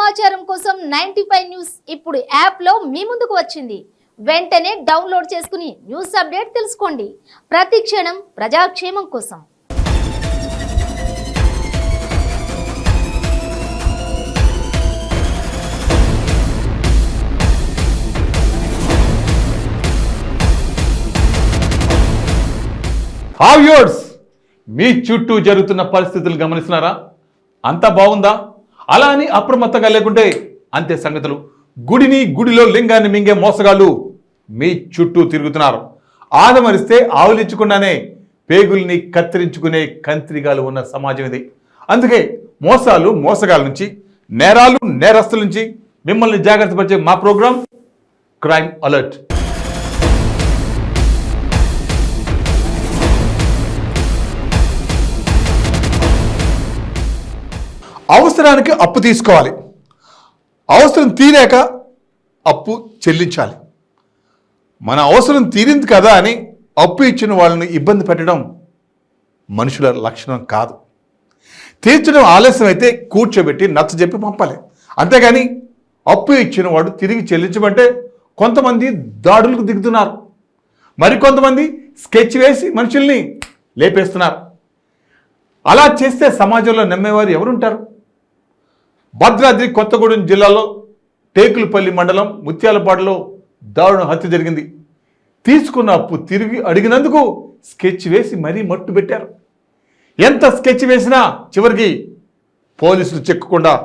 సమాచారం కోసం 95 న్యూస్ ఇప్పుడు యాప్లో మీ ముందుకు వచ్చింది. వెంటనే డౌన్లోడ్ చేసుకుని న్యూస్ అప్డేట్ తెలుసుకోండి. ప్రతి క్షణం ప్రజాక్షేమం కోసం. వ్యూవర్స్, మీ చుట్టూ జరుగుతున్న పరిస్థితులు గమనిస్తున్నారా? అంతా బాగుందా? అలా అని అప్రమత్తంగా లేకుంటే అంతే సంగతులు. గుడిలో లింగాన్ని మింగే మోసగాళ్ళు మీ చుట్టూ తిరుగుతున్నారు. ఆదమరిస్తే ఆవులించకుండానే పేగుల్ని కత్తిరించుకునే కంత్రిగాలు ఉన్న సమాజం ఇది. అందుకే మోసగాల నుంచి, నేరస్తుల నుంచి మిమ్మల్ని జాగ్రత్త పరిచే మా ప్రోగ్రాం క్రైమ్ అలర్ట్. అవసరానికి అప్పు తీసుకోవాలి, అవసరం తీరాక అప్పు చెల్లించాలి. మన అవసరం తీరింది కదా అని అప్పు ఇచ్చిన వాళ్ళని ఇబ్బంది పెట్టడం మనుషుల లక్షణం కాదు. తీర్చడం ఆలస్యం అయితే కూర్చోబెట్టి నచ్చజెప్పి పంపాలి. అంతేగాని అప్పు ఇచ్చిన వాడు తిరిగి చెల్లించమంటే కొంతమంది దాడులకు దిగుతున్నారు, మరికొంతమంది స్కెచ్ వేసి మనుషుల్ని లేపేస్తున్నారు. అలా చేస్తే సమాజంలో నమ్మేవారు ఎవరుంటారు? భద్రాద్రి కొత్తగూడెం జిల్లాలో టేకులపల్లి మండలం ముత్యాలపాడులో దారుణ హత్య జరిగింది. తీసుకున్న అప్పు తిరిగి అడిగినందుకు స్కెచ్ వేసి మరీ మట్టు పెట్టారు. ఎంత స్కెచ్ వేసినా చివరికి పోలీసులు చిక్కకుండా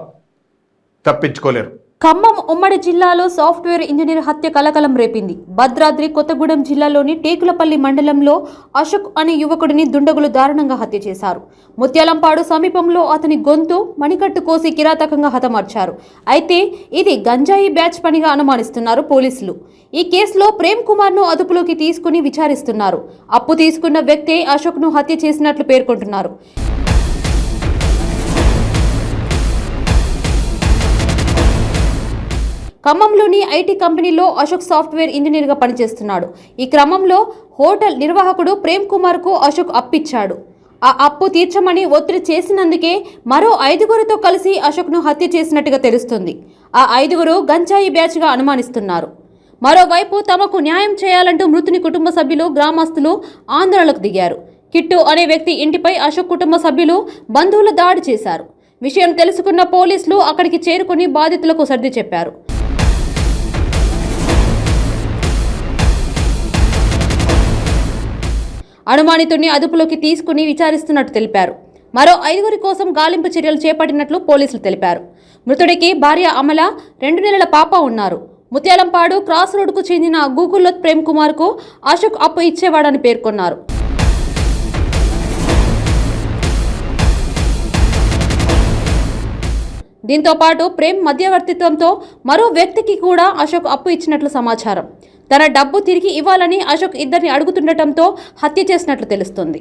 తప్పించుకోలేరు. ఖమ్మం ఉమ్మడి జిల్లాలో సాఫ్ట్వేర్ ఇంజనీర్ హత్య కలకలం రేపింది. భద్రాద్రి కొత్తగూడెం జిల్లాలోని టేకులపల్లి మండలంలో అశోక్ అనే యువకుడిని దుండగులు దారుణంగా హత్య చేశారు. ముత్యాలంపాడు సమీపంలో అతని గొంతు మణికట్టు కోసి కిరాతకంగా హతమార్చారు. అయితే ఇది గంజాయి బ్యాచ్ పనిగా అనుమానిస్తున్నారు పోలీసులు. ఈ కేసులో ప్రేమ్ కుమార్ ను అదుపులోకి తీసుకుని విచారిస్తున్నారు. అప్పు తీసుకున్న వ్యక్తే అశోక్ ను హత్య చేసినట్లు పేర్కొంటున్నారు. ఖమ్మంలోని ఐటీ కంపెనీలో అశోక్ సాఫ్ట్వేర్ ఇంజనీర్గా పనిచేస్తున్నాడు. ఈ క్రమంలో హోటల్ నిర్వాహకుడు ప్రేమ్ కుమార్కు అశోక్ అప్పిచ్చాడు. ఆ అప్పు తీర్చమని ఒత్తిడి చేసినందుకే మరో 5గురితో కలిసి అశోక్ను హత్య చేసినట్టుగా తెలుస్తుంది. ఆ 5గురు గంజాయి బ్యాచ్గా అనుమానిస్తున్నారు. మరోవైపు తమకు న్యాయం చేయాలంటూ మృతుని కుటుంబ సభ్యులు, గ్రామస్తులు ఆందోళనకు దిగారు. కిట్టు అనే వ్యక్తి ఇంటిపై అశోక్ కుటుంబ సభ్యులు, బంధువులు దాడి చేశారు. విషయం తెలుసుకున్న పోలీసులు అక్కడికి చేరుకుని బాధితులకు సర్ది చెప్పారు. అనుమానితుడిని అదుపులోకి తీసుకుని విచారిస్తున్నట్టు తెలిపారు. మరో 5గురి కోసం గాలింపు చర్యలు చేపట్టినట్లు పోలీసులు తెలిపారు. మృతుడికి భార్య అమల, 2 నెలల పాప ఉన్నారు. ముత్యాలంపాడు క్రాస్ రోడ్డుకు చెందిన గూగుల్లో ప్రేమ్ కుమార్కు అశోక్ అప్పు ఇచ్చేవాడని పేర్కొన్నారు. దీంతో పాటు ప్రేమ్ మధ్యవర్తిత్వంతో మరో వ్యక్తికి కూడా అశోక్ అప్పు ఇచ్చినట్లు సమాచారం. తన డబ్బు తిరిగి ఇవ్వాలని అశోక్ ఇద్దరిని అడుగుతుండటంతో హత్య చేసినట్లు తెలుస్తుంది.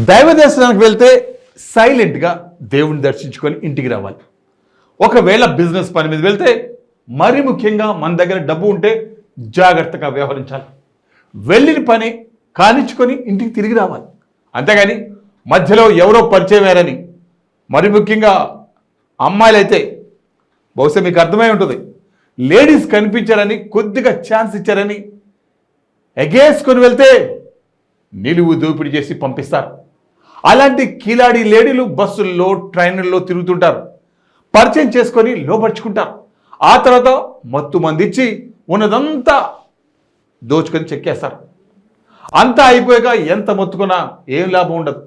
దైవ దర్శనానికి వెళ్తే సైలెంట్గా దేవుని దర్శించుకొని ఇంటికి రావాలి. ఒకవేళ బిజినెస్ పని మీద వెళ్తే మరీ ముఖ్యంగా మన దగ్గర డబ్బు ఉంటే జాగ్రత్తగా వ్యవహరించాలి. వెళ్ళిన పని కానిచ్చుకొని ఇంటికి తిరిగి రావాలి. అంతేగాని మధ్యలో ఎవరో పరిచయమేరని, మరి ముఖ్యంగా అమ్మాయిలైతే బహుశా మీకు అర్థమై ఉంటుంది, లేడీస్ కనిపించారని కొద్దిగా ఛాన్స్ ఇచ్చారని ఎగేసుకొని వెళ్తే నిలువు దోపిడీ చేసి పంపిస్తారు. అలాంటి కిలాడి లేడీలు బస్సుల్లో, ట్రైన్లలో తిరుగుతుంటారు. పరిచయం చేసుకొని లోపరుచుకుంటారు. ఆ తర్వాత మత్తు మందిచ్చి ఉన్నదంతా దోచుకొని చెక్కేస్తారు. అంతా అయిపోయాక ఎంత మొత్తుకున్నా ఏం లాభం ఉండదు.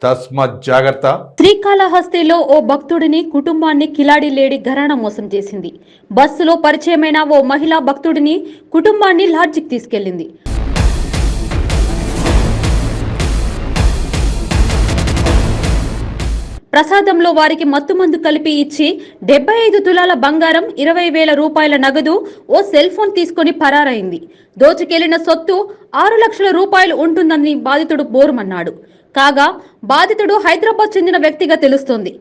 తస్మాత్ జాగ్రత్త. శ్రీకాళహస్తిలో ఓ భక్తుడిని కుటుంబాన్ని కిలాడి లేడి ఘరానా మోసం చేసింది. బస్సులో పరిచయమైన ఓ మహిళా భక్తుడిని కుటుంబాన్ని లాడ్జికి తీసుకెళ్లింది. ప్రసాదంలో వారికి మత్తుమందు కలిపి ఇచ్చి 75 తులాల బంగారం, 20,000 రూపాయల నగదు, ఓ సెల్ ఫోన్ తీసుకుని పరారైంది. దోచుకెళ్లిన సొత్తు 6 లక్షల రూపాయలు ఉంటుందని బాధితుడు బోరుమన్నాడు. కాగా బాధితుడు హైదరాబాద్ చెందిన వ్యక్తిగా తెలుస్తోంది.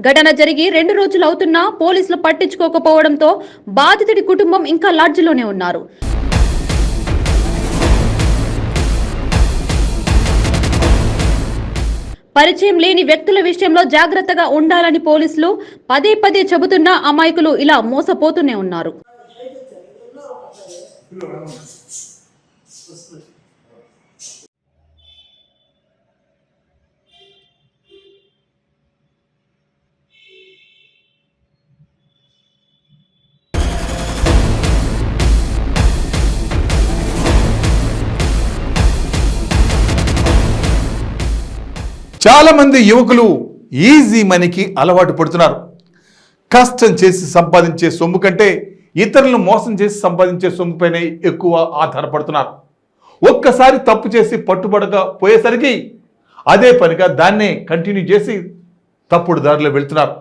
ఘటన జరిగి 2 రోజులు అవుతున్నా పోలీసులు పట్టించుకోకపోవడంతో బాధితుడి కుటుంబం ఇంకా లాడ్జిలోనే ఉన్నారు. పరిచయం లేని వ్యక్తుల విషయంలో జాగ్రత్తగా ఉండాలని పోలీసులు పదే పదే చెబుతున్నా అమాయకులు ఇలా మోసపోతూనే ఉన్నారు. చాలా మంది యువకులు ఈజీ మనీకి అలవాటు పడుతున్నారు. కష్టం చేసి సంపాదించే సొమ్ము కంటే ఇతరులను మోసం చేసి సంపాదించే సొమ్ముపైనే ఎక్కువ ఆధారపడుతున్నారు. ఒక్కసారి తప్పు చేసి పట్టుబడక పోయేసరికి అదే పనిగా దాన్నే కంటిన్యూ చేసి తప్పుడు దారిలో వెళ్తున్నారు.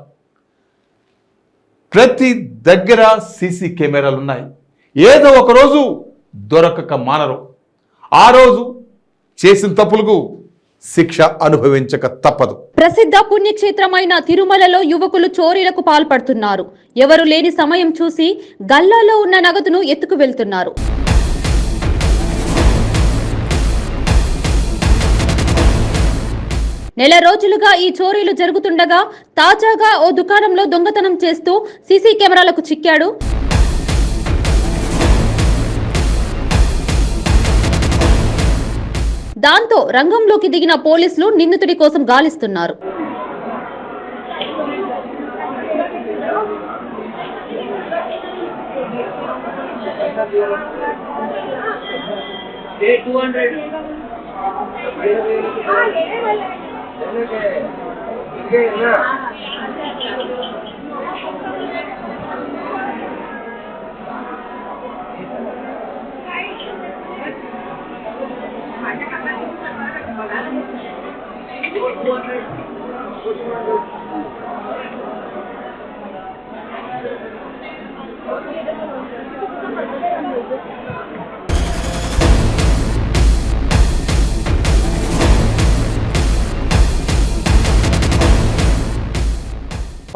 ప్రతి దగ్గర సీసీ కెమెరాలు ఉన్నాయి. ఏదో ఒకరోజు దొరకక మానరు. ఆ రోజు చేసిన తప్పులకు శిక్ష అనుభవించక తప్పదు. ప్రసిద్ధ పుణ్యక్షేత్రమైన తిరుమలలో యువకులు చోరీలకు పాల్పడుతున్నారు. ఎవరు లేని సమయం చూసి గల్లాలో ఉన్న నగదును ఎత్తుకు వెళ్తున్నారు. నెల రోజులుగా ఈ చోరీలు జరుగుతుండగా తాజాగా ఓ దుకాణంలో దొంగతనం చేస్తూ సీసీ కెమెరాలకు చిక్కాడు. దాంతో రంగంలోకి దిగిన పోలీసులు నిందితుడి కోసం గాలిస్తున్నారు.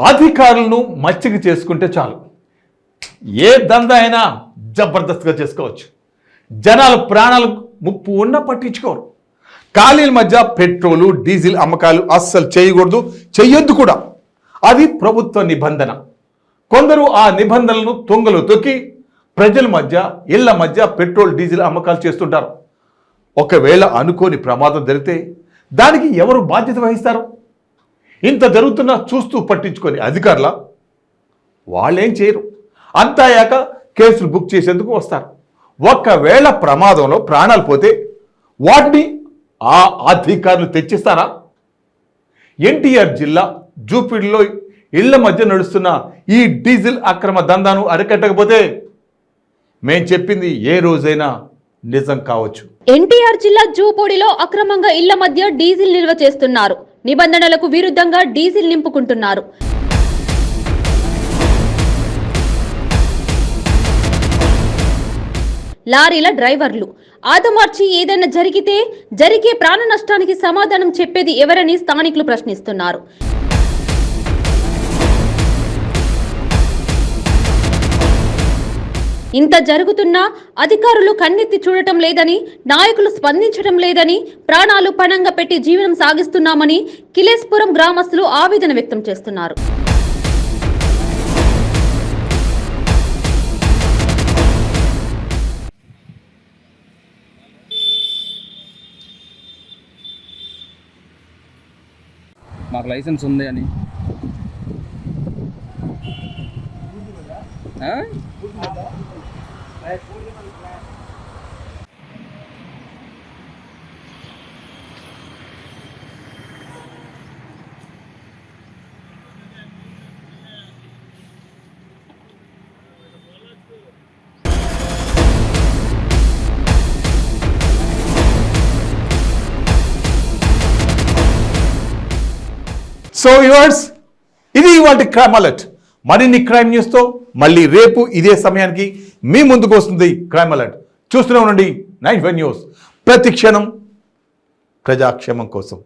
అధికారులను మచ్చిక చేసుకుంటే చాలు, ఏ దందా అయినా జబర్దస్త్గా చేసుకోవచ్చు. జనాల ప్రాణాలకు ముప్పు ఉన్న పట్టించుకోరు. ఖాళీల మధ్య పెట్రోలు డీజిల్ అమ్మకాలు అస్సలు చేయకూడదు, చెయ్యొద్దు కూడా. అది ప్రభుత్వ నిబంధన. కొందరు ఆ నిబంధనలను తొంగలు తొక్కి ప్రజల మధ్య ఇళ్ల మధ్య పెట్రోల్ డీజిల్ అమ్మకాలు చేస్తుంటారు. ఒకవేళ అనుకోని ప్రమాదం జరిగితే దానికి ఎవరు బాధ్యత వహిస్తారు? ఇంత జరుగుతున్నా చూస్తూ పట్టించుకొని అధికారుల వాళ్ళేం చేయరు. అంతా అయ్యాక కేసులు బుక్ చేసేందుకు వస్తారు. ఒకవేళ ప్రమాదంలో ప్రాణాలు పోతే వాటిని ఆ అధికారులు తెచ్చిస్తారా? ఎన్టీఆర్ జిల్లా జూపిడిలో ఇళ్ల మధ్య నడుస్తున్న ఈ డీజిల్ అక్రమ దందాను అరికట్టకపోతే మేం చెప్పింది ఏ రోజైనా నిజం కావచ్చు. ఎన్టీఆర్ జిల్లా జూపూడిలో అక్రమంగా ఇళ్ల మధ్య డీజిల్ నిల్వ చేస్తున్నారు. నిబంధనలకు విరుద్ధంగా డీజిల్ నింపుకుంటున్నారు. లారీల డ్రైవర్లు ఆదమార్చి ఏదైనా జరిగే ప్రాణ నష్టానికి సమాధానం చెప్పేది ఎవరని స్థానికులు ప్రశ్నిస్తున్నారు. ఇంత జరుగుతున్నా అధికారులు కన్నెత్తి చూడటం లేదని, నాయకులు స్పందించడం లేదని, ప్రాణాలు పణంగా పెట్టి జీవనం సాగిస్తున్నామని కిలేస్పురం గ్రామస్తులు ఆవేదన వ్యక్తం చేస్తున్నారు. మాకు లైసెన్స్ ఉంది అని. సో వ్యూవర్స్, ఇది ఇవాళ క్రైమ్ అలర్ట్. మరిన్ని క్రైమ్ న్యూస్తో మళ్ళీ రేపు ఇదే సమయానికి మీ ముందుకు వస్తుంది క్రైమ్ అలర్ట్. చూస్తూనే ఉండండి 95 న్యూస్, ప్రతి క్షణం ప్రజాక్షేమం కోసం.